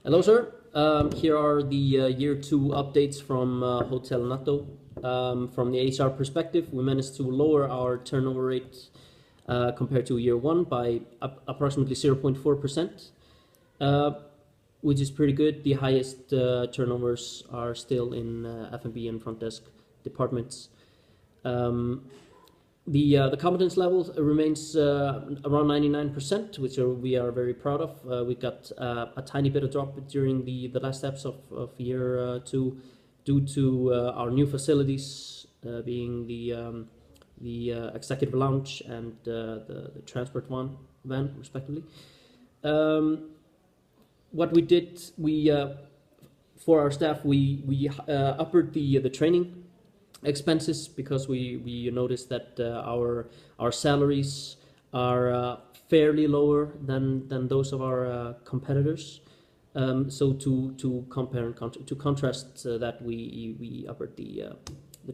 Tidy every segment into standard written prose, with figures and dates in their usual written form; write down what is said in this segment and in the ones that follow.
Hello, sir. Here are the year 2 updates from Hotel Natto. From the HR perspective, we managed to lower our turnover rate compared to year 1 by approximately 0.4%, which is pretty good. The highest turnovers are still in F&B and front desk departments. The competence level remains around 99%, which we are very proud of. We got a tiny bit of drop during the last steps of year 2 due to our new facilities being the executive lounge and the transport van respectively. What we did, for our staff, we upward the training expenses because we noticed that our salaries are fairly lower than those of our competitors. So to compare and to contrast that, we upward the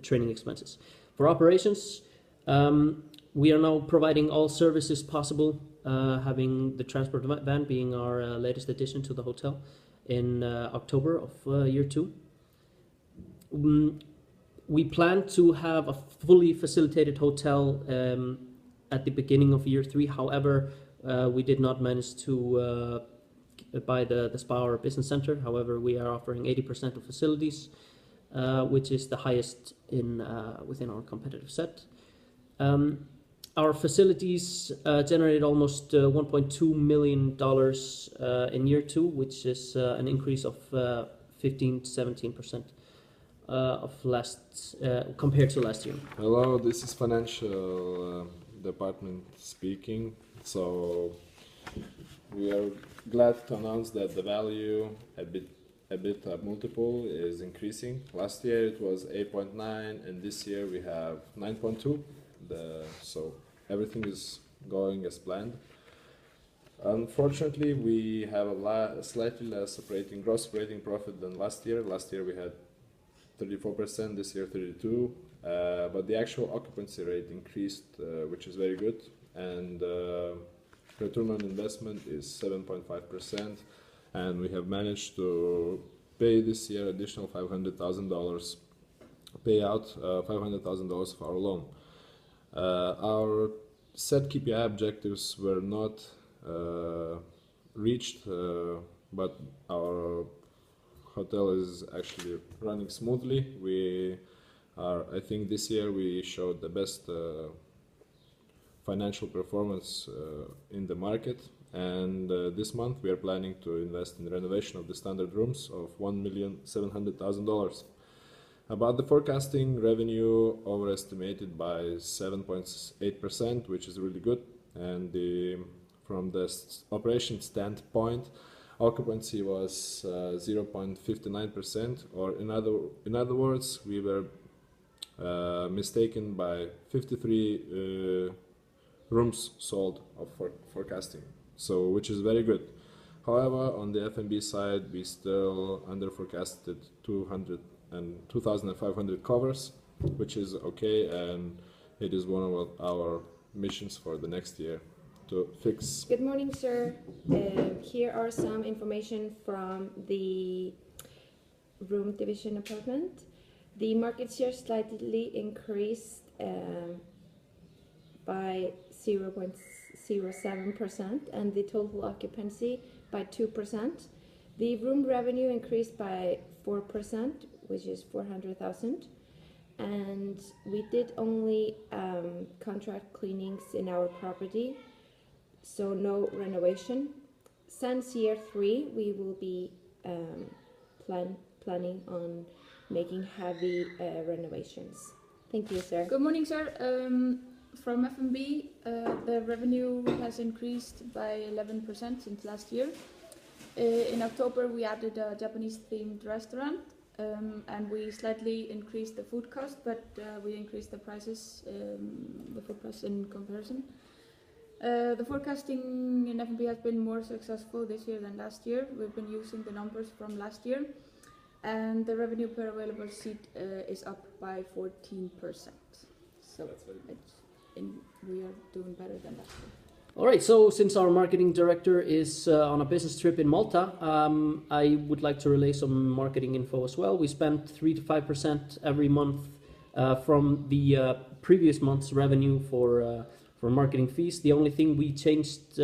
training expenses. For operations, we are now providing all services possible, having the transport van being our latest addition to the hotel in October of year 2. We plan to have a fully facilitated hotel at the beginning of year 3. However, we did not manage to buy the spa or business center. However, we are offering 80% of facilities, which is the highest within our competitive set. Our facilities generated almost $1.2 million in year 2, which is an increase of 15 to 17%. Of compared to last year. Hello, this is financial department speaking. So we are glad to announce that the value EBITDA multiple is increasing. Last year it was 8.9 and this year we have 9.2. So everything is going as planned. Unfortunately, we have a slightly less gross operating profit than last year. Last year we had 34%, this year 32%, but the actual occupancy rate increased, which is very good, and return on investment is 7.5%, and we have managed to pay this year additional $500,000, pay out $500,000 of our loan. Our set KPI objectives were not reached, but our hotel is actually running smoothly. I think this year we showed the best financial performance in the market, and this month we are planning to invest in renovation of the standard rooms of $1,700,000. About the forecasting, revenue overestimated by 7.8%, which is really good, and from the operation standpoint, occupancy was 0.59%, or in other words, we were mistaken by 53 rooms sold of forecasting, so which is very good. However, on the F&B side, we still under forecasted 2,500 covers, which is okay, and it is one of our missions for the next year to fix. Good morning, sir. Here are some information from the room division department. The market share slightly increased by 0.07%, and the total occupancy by 2%. The room revenue increased by 4%, which is $400,000, and we did only contract cleanings in our property, so no renovation. Since year 3, we will be planning on making heavy renovations. Thank you, sir. Good morning, sir. From F&B, the revenue has increased by 11% since last year. In October, we added a Japanese-themed restaurant, and we slightly increased the food cost, but we increased the prices, the food price in comparison. The forecasting in F&B has been more successful this year than last year. We've been using the numbers from last year, and the revenue per available seat is up by 14%. So we are doing better than last year. All right, so since our marketing director is on a business trip in Malta, I would like to relay some marketing info as well. We spent 3 to 5% every month from the previous month's revenue for marketing fees. The only thing we changed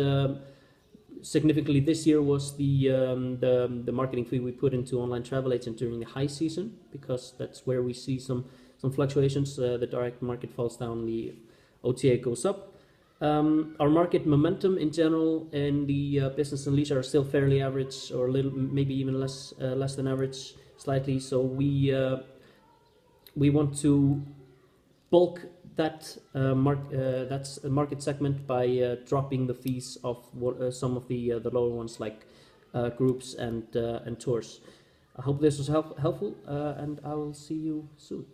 significantly this year was the marketing fee we put into online travel agent during the high season, because that's where we see some fluctuations. The direct market falls down, the OTA goes up. Our market momentum in general in the business and leisure are still fairly average, or a little, maybe even less than average, slightly. So we want to bulk that market segment by dropping the fees of some of the lower ones, like groups and tours. I hope this was helpful, and I will see you soon.